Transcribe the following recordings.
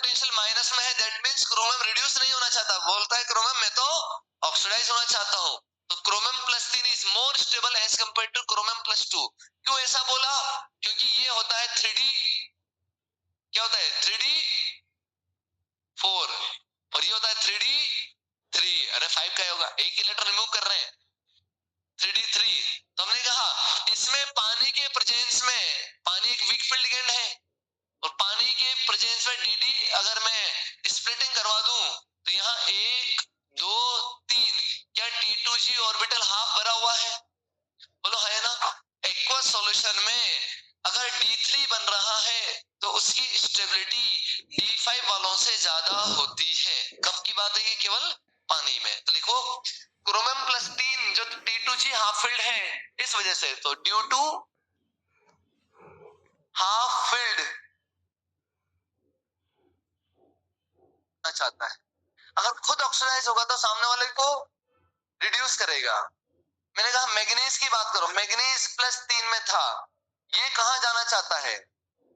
Potential minus में है, that means chromium reduce नहीं होना चाहता, बोलता है क्रोमियम मैं तो ऑक्सीडाइज होना चाहता हूं। तो chromium plus 3 is more stable as compare to chromium plus 2। क्यों ऐसा बोला? क्योंकि ये होता है 3D, क्या होता है 3D4 और ये होता है 3D3। अरे 5 का होगा, एक ही लेटर रिमूव कर रहे हैं, 3D3। तो हमने कहा इसमें पानी के प्रेजेंस में, पानी एक वीक फील्ड लिगेंड है और पानी के प्रेजेंस में DD अगर मैं स्प्लिटिंग करवा दूं तो यहाँ 1 2 3, क्या T2G ऑर्बिटल हाफ भरा हुआ है? बोलो है ना। एक्वस सॉल्यूशन में अगर D3 बन रहा है तो उसकी स्टेबिलिटी D5 वालों से ज्यादा होती है। कब की बात है ये? केवल पानी में। तो लिखो क्रोमियम प्लस 3 जो T2G हाफ फील्ड है इस वजह से, तो ड्यू टू हाफ फील्ड चाहता है। अगर खुद ऑक्सीडाइज होगा तो सामने वाले को रिड्यूस करेगा। मैंने कहा मैग्नीज की बात करो, मैग्नीज प्लस 3 में था, ये कहां जाना चाहता है?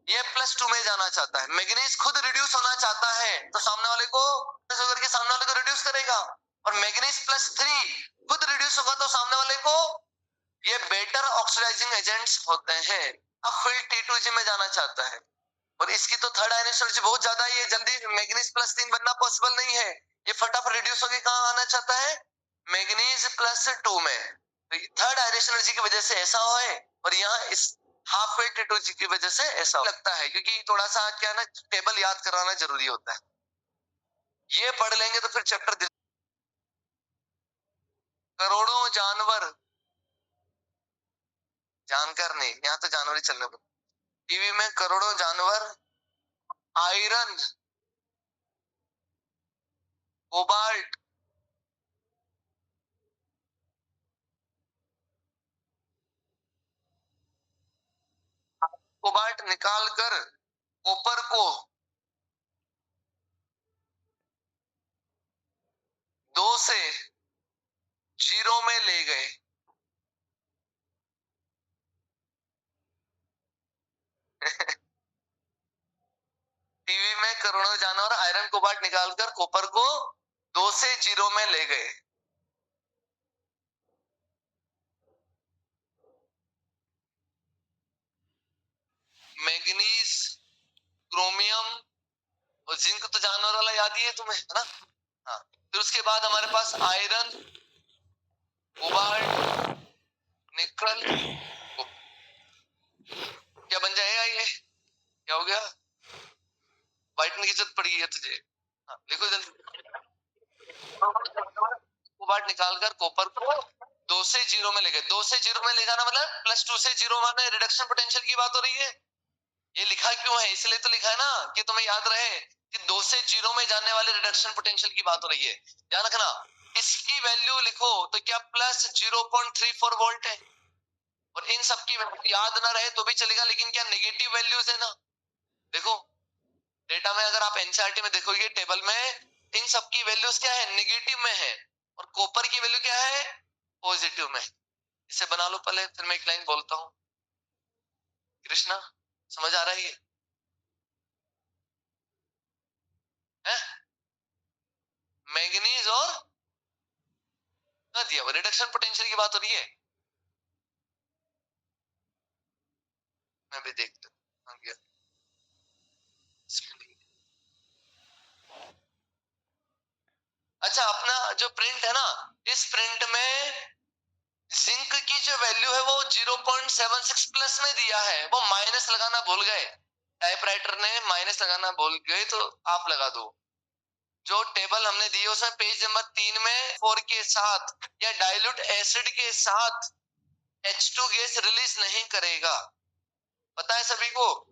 ये प्लस 2 में जाना चाहता है। मैग्नीज खुद रिड्यूस होना चाहता है तो सामने वाले को करके सामने वाले को रिड्यूस करेगा। और मैग्नीज प्लस 3 खुद रिड्यूस होगा तो सामने वाले को, ये बेटर ऑक्सीडाइजिंग एजेंट्स होते हैं। अब फील्ड T2G में जाना चाहता है और इसकी तो थर्ड आयन एनर्जी बहुत ज्यादा है, ये जल्दी मैग्नीज प्लस 3 बनना पॉसिबल नहीं है। ये फटाफट रिड्यूस होकर कहां आना चाहता है? मैग्नीज प्लस 2 में। तो थर्ड आयन एनर्जी की वजह से ऐसा हुआ है और यहाँ इस हाफ फील्ड T2G की वजह से ऐसा लगता है, क्योंकि थोड़ा सा क्या ना टेबल याद कराना जरूरी होता है। ये पढ़ लेंगे तो फिर चैप्टर करोड़ों जानवर, जानकर नहीं, यहाँ तो जानवर ही चलने पर। टीवी में करोड़ों जानवर, आयरन, कोबाल्ट, कोबाल्ट निकालकर कॉपर को 2 से 0 में ले गए। टीवी में करोड़ों जानवर आयरन कोबाल्ट निकालकर कॉपर को 2 से 0 में ले गए। मैग्नीज, क्रोमियम और जिंक तो जानवर वाला याद ही है तुम्हें, है ना? हाँ। फिर उसके बाद हमारे पास आयरन, कोबाल्ट, निकल, क्या बन जाएगा ये? क्या हो गया? वाइटन की जरूरत पड़ गई है तुझे। हाँ, लिखो जल्दी। कोबाल्ट निकालकर कॉपर को 2 से 0 में ले गए। 2 से 0 में ले जाना मतलब प्लस 2 से 0 माने रिडक्शन पोटेंशियल की बात हो रही है। ये लिखा क्यों है? इसलिए तो लिखा है ना कि तुम्हें याद रहे कि 2 से 0 में जाने वाले रिडक्शन पोटेंशियल की बात हो रही है। ध्यान रखना, इसकी वैल्यू लिखो तो क्या प्लस 0.34 वोल्ट है। और इन सब की याद ना रहे तो भी चलेगा, लेकिन क्या नेगेटिव वैल्यूज है ना। देखो डेटा में अगर आप एनसीईआरटी में देखोगे टेबल में, इन सब की वैल्यूज क्या है? नेगेटिव में है। और कॉपर की वैल्यू क्या है? पॉजिटिव में। इसे बना लो पहले, फिर मैं एक लाइन बोलता हूं। कृष्णा समझ आ रहा है ये? मैग्नीज और दिया रिडक्शन पोटेंशियल की बात हो रही है। मैं भी देखता हूं। अच्छा, अपना जो प्रिंट है ना, इस प्रिंट में जिंक की जो वैल्यू है वो 0.76 प्लस में दिया है, वो माइनस लगाना भूल गए। टाइपराइटर ने माइनस लगाना भूल गए तो आप लगा दो। जो टेबल हमने दी है उसमें पेज नंबर 3 में 4 के साथ या डाइल्यूट एसिड के साथ H2 गैस रिलीज नहीं करेगा। पता है सभी को?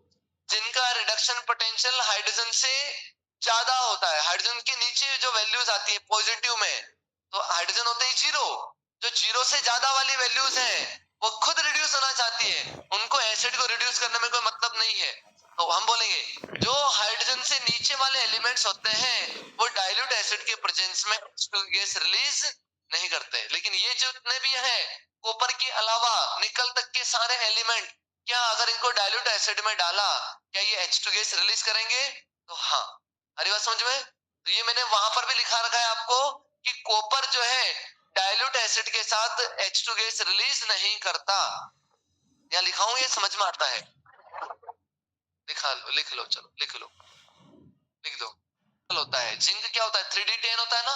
जिनका रिडक्शन पोटेंशियल हाइड्रोजन से ज्यादा होता है, हाइड्रोजन के नीचे जो वैल्यूज आती है पॉजिटिव में, तो हाइड्रोजन होते ही 0। जो 0 से ज्यादा वाली वैल्यूज हैं वो खुद रिड्यूस होना चाहती है, उनको एसिड को रिड्यूस करने में कोई मतलब नहीं है। तो हम बोलेंगे जो हाइड्रोजन से नीचे वाले एलिमेंट्स होते हैं वो डाइल्यूट एसिड के प्रेजेंस में गैस रिलीज नहीं करते। लेकिन ये जितने भी है कॉपर के अलावा निकल तक के सारे एलिमेंट, क्या अगर इनको डाइल्यूट एसिड में डाला क्या ये H2 गैस रिलीज करेंगे? तो हाँ। अरे बात समझ में? तो ये मैंने वहां पर भी लिखा रखा है आपको कि कॉपर जो है डाइल्यूट एसिड के साथ H2 गैस रिलीज नहीं करता। यहाँ लिखा हूं, ये समझ में आता है? लिख लो, चलो लिख लो, लिख दो। होता है जिंक क्या होता है? 3D10 होता है ना,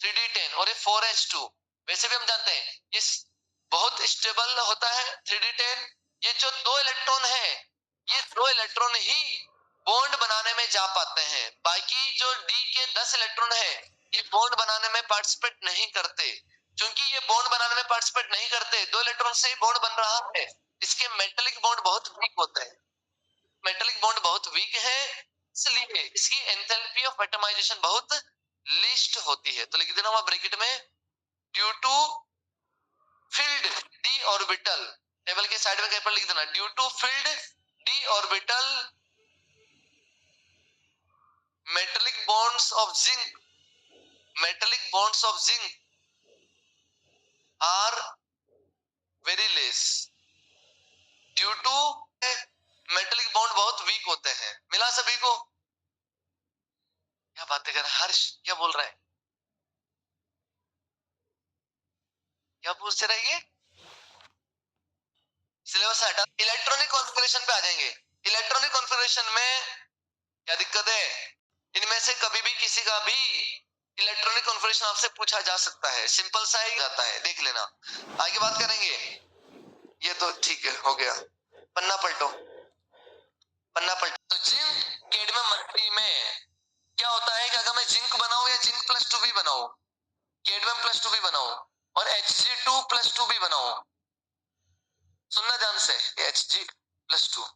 3D10, और ये 4H2। वैसे भी हम जानते हैं ये बहुत स्टेबल होता है 3D10। ये जो 2 इलेक्ट्रॉन है, ये 2 इलेक्ट्रॉन ही बॉन्ड बनाने में जा पाते हैं। बाकी जो डी के 10 इलेक्ट्रॉन है, ये बॉन्ड बनाने में पार्टिसिपेट नहीं करते। क्योंकि ये बॉन्ड बनाने में पार्टिसिपेट नहीं करते, 2 इलेक्ट्रॉन से ही बॉन्ड बन रहा है, इसके मेटलिक बॉन्ड बहुत वीक होते हैं। मेटलिक बॉन्ड बहुत वीक है, इसलिए इसकी एंथैल्पी ऑफ एटमाइजेशन बहुत लीस्ट होती है। तो लिख देना वहां ब्रैकेट में, due to filled d orbital, table के साइड में कहीं पर लिख देना, due to filled d orbital metallic bonds of zinc, metallic bonds of zinc are very less. Due to metallic bond बहुत वीक होते हैं। मिला सभी को? क्या बातें कर हर्ष, क्या बोल रहा है? क्या पूछते रहेंगे? सिलेबस हटा, इलेक्ट्रॉनिक कॉन्फ़िगरेशन पे आ जाएंगे। इलेक्ट्रॉनिक कॉन्फ़िगरेशन में क्या दिक्कत है? इनमें से कभी भी किसी का भी इलेक्ट्रॉनिक कॉन्फ़िगरेशन आपसे पूछा जा सकता है, सिंपल सा ही जाता है, देख लेना। आगे बात करेंगे, ये तो ठीक है, हो गया। पन्ना पलटो, पन्ना पलटो। तो जिंक कैडमियम मर्करी में क्या होता है कि अगर मैं जिंक बनाऊं या जिंक +2 भी बनाऊं, कैडमियम +2 भी बनाऊं और Hg2 +2 भी बनाऊं, सुनना ध्यान से, Hg+2,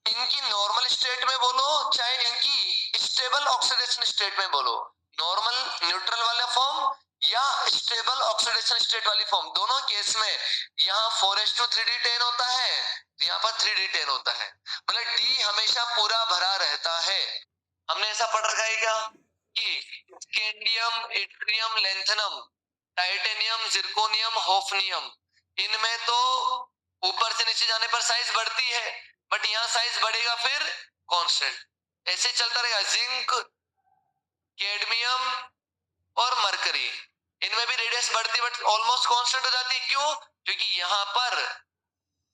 इनकी नॉर्मल स्टेट में बोलो चाहे इनकी स्टेबल ऑक्सीडेशन स्टेट में बोलो, नॉर्मल न्यूट्रल वाला फॉर्म या स्टेबल ऑक्सीडेशन स्टेट वाली फॉर्म, दोनों केस में यहाँ 4H2 3D10 होता है, यहाँ पर 3D10 होता है, मतलब डी हमेशा पूरा भरा रहता है। हमने ऐसा पढ़ रखा है क्या कि scandium, yttrium, lanthanum, titanium, zirconium, hafnium, इनमें तो ऊपर से नीचे जाने पर साइज बढ़ती है, बट यहाँ साइज बढ़ेगा फिर कांस्टेंट, ऐसे चलता रहेगा। जिंक, कैडमियम और मरकरी, इनमें भी रेडियस बढ़ती है बट ऑलमोस्ट कांस्टेंट हो जाती है। क्यों? क्योंकि यहाँ पर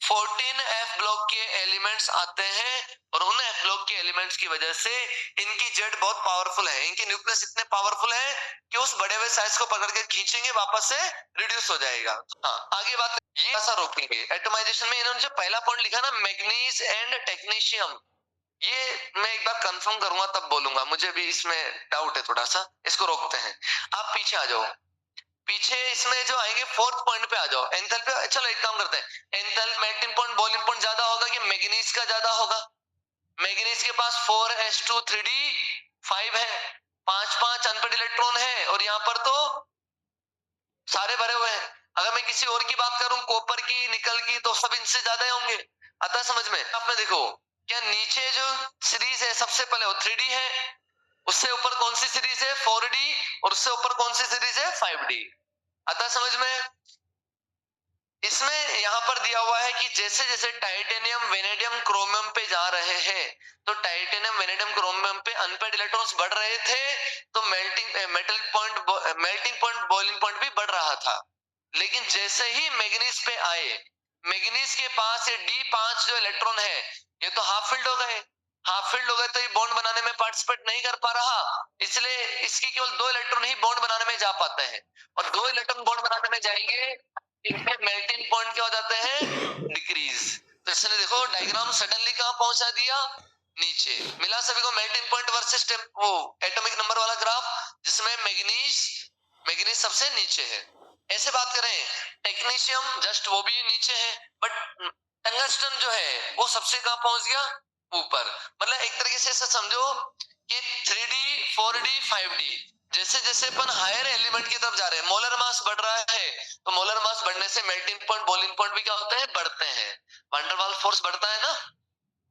14F ब्लॉक के एलिमेंट्स आते हैं और उन F ब्लॉक के एलिमेंट्स की वजह से इनकी जेड बहुत पावरफुल है, इनके न्यूक्लियस इतने पावरफुल है कि उस बड़े हुए साइज को पकड़ के खींचेंगे वापस से रिड्यूस हो जाएगा। हाँ, आगे बात, ये ऐसा रोकेंगे एटमाइजेशन में। इन्होंने जो पहला पॉइंट लिखा ना, मैग्नीज एंड टेक्नीशियम, ये मैं एक बार कंफर्म करूंगा तब बोलूंगा, मुझे भी इसमें डाउट है थोड़ा सा, इसको रोकते हैं। आप पीछे आ जाओ, पीछे इसमें जो आएंगे 4th पॉइंट पे आ जाओ, एंथैल्पी। चलो एक काम करते हैं, enthalpy melting point, boiling point ज्यादा होगा कि मैंगनीज का ज्यादा होगा? मैंगनीज के पास 4H2 3D5 है, 5 अनपेड इलेक्ट्रॉन है और यहाँ पर तो सारे भरे हुए हैं। अगर मैं किसी और की बात करूं, कॉपर की, निकल की, तो सब इनसे ज्यादा ही होंगे। आता समझ में? आपने देखो क्या नीचे जो सीरीज है सबसे पहले वो 3D है, उससे ऊपर कौन सी सीरीज है? 4D, और उससे ऊपर कौन सी सीरीज है? 5D। आता समझ में? इसमें यहां पर दिया हुआ है कि जैसे जैसे टाइटेनियम, वेनेडियम, क्रोमियम पे जा रहे हैं, तो टाइटेनियम, वेनेडियम, क्रोमियम पे अनपेड इलेक्ट्रॉन्स बढ़ रहे थे, तो मेल्टिंग पॉइंट, बॉइलिंग पॉइंट भी बढ़ रहा था। लेकिन जैसे ही मैग्नीज पे आए, मैग्नीज के पास ये D5 जो इलेक्ट्रॉन है, ये तो हाफ फिल्ड हो गए, हाफ फील्ड हो गए तो ये बॉन्ड बनाने में पार्टिसिपेट नहीं कर पा रहा, इसलिए इसकी केवल 2 इलेक्ट्रॉन ही बॉन्ड बनाने में जा पाते हैं, और 2 इलेक्ट्रॉन बॉन्ड बनाने में जाएंगे, इनके मेल्टिंग पॉइंट क्या हो जाते हैं? डिक्रीज। तो इसने देखो डायग्राम सडनली कहां पहुंचा दिया? नीचे। मिला सभी को मेल्टिंग पॉइंट वर्सेस वो एटॉमिक नंबर वाला ग्राफ, जिसमें मैग्नीज सबसे नीचे है। ऐसे बात करें, टेक्नीशियम जस्ट वो भी नीचे है, बट टंगस्टन जो है वो सबसे कहां पहुंच गया? ऊपर। मतलब एक तरीके से ऐसा समझो कि 3D, 4D, 5D, जैसे जैसे अपन हायर एलिमेंट की तरफ जा रहे हैं, मोलर मास बढ़ रहा है, तो मोलर मास बढ़ने से मेल्टिंग पॉइंट, बॉइलिंग पॉइंट भी क्या होते हैं? बढ़ते हैं। वंडर वाल फोर्स बढ़ता है ना?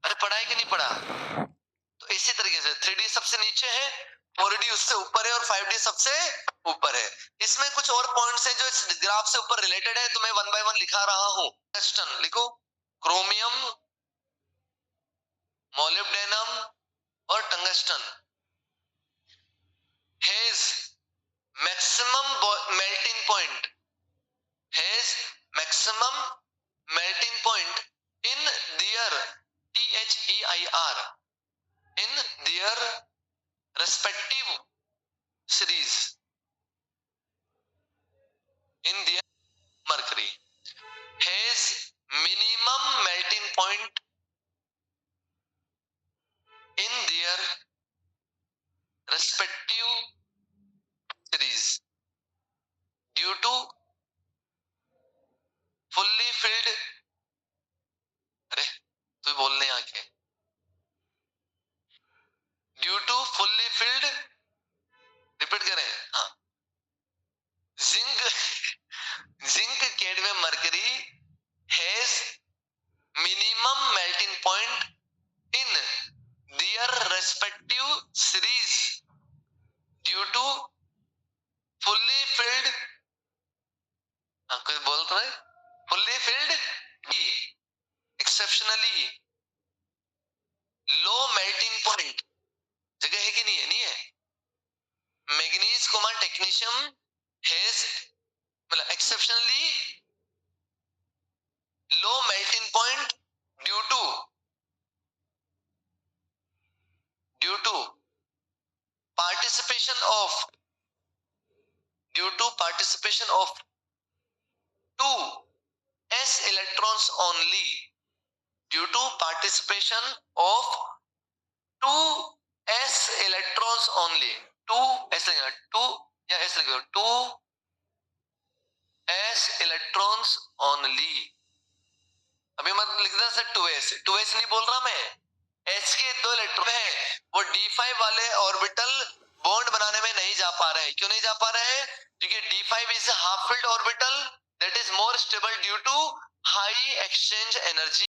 अरे पढ़ा है कि नहीं पढ़ा? तो इसी तरीके से 3D सबसे नीचे है, 4D उससे ऊपर है और 5D सबसे ऊपर है। इसमें कुछ और पॉइंट्स हैं जो इस ग्राफ से ऊपर रिलेटेड है, तो मैं 1 बाय 1 लिखा रहा हूं। टंगस्टन लिखो, क्रोमियम, मोलिब्डेनम और tungsten. tungsten has maximum melting point, has maximum melting point in their THEIR, in their respective series, in their mercury has minimum melting point in their respective series due to fully filled, अरे तू बोलने आके, due to fully filled, repeat करें, हाँ, zinc cadmium mercury has minimum melting point in their respective series due to fully filled, कुछ बोल रहे, fully filled exceptionally low melting point, जगह है कि नहीं है, नहीं है, मैग्नीज कोमा टेक्नीशियम हैज मतलब exceptionally low melting point due to participation of two s electrons only, due to participation of two s electrons only, two s लगेगा, two या s लगेगा, two s electrons only, अभी मत लिख देना sir 2s नहीं बोल रहा मैं, s के दो इलेक्ट्रॉन है वो d5 वाले ऑर्बिटल बॉन्ड बनाने में नहीं जा पा रहे हैं, क्यों नहीं जा पा रहे हैं, क्योंकि d5 is half filled orbital that is more stable due to high exchange energy.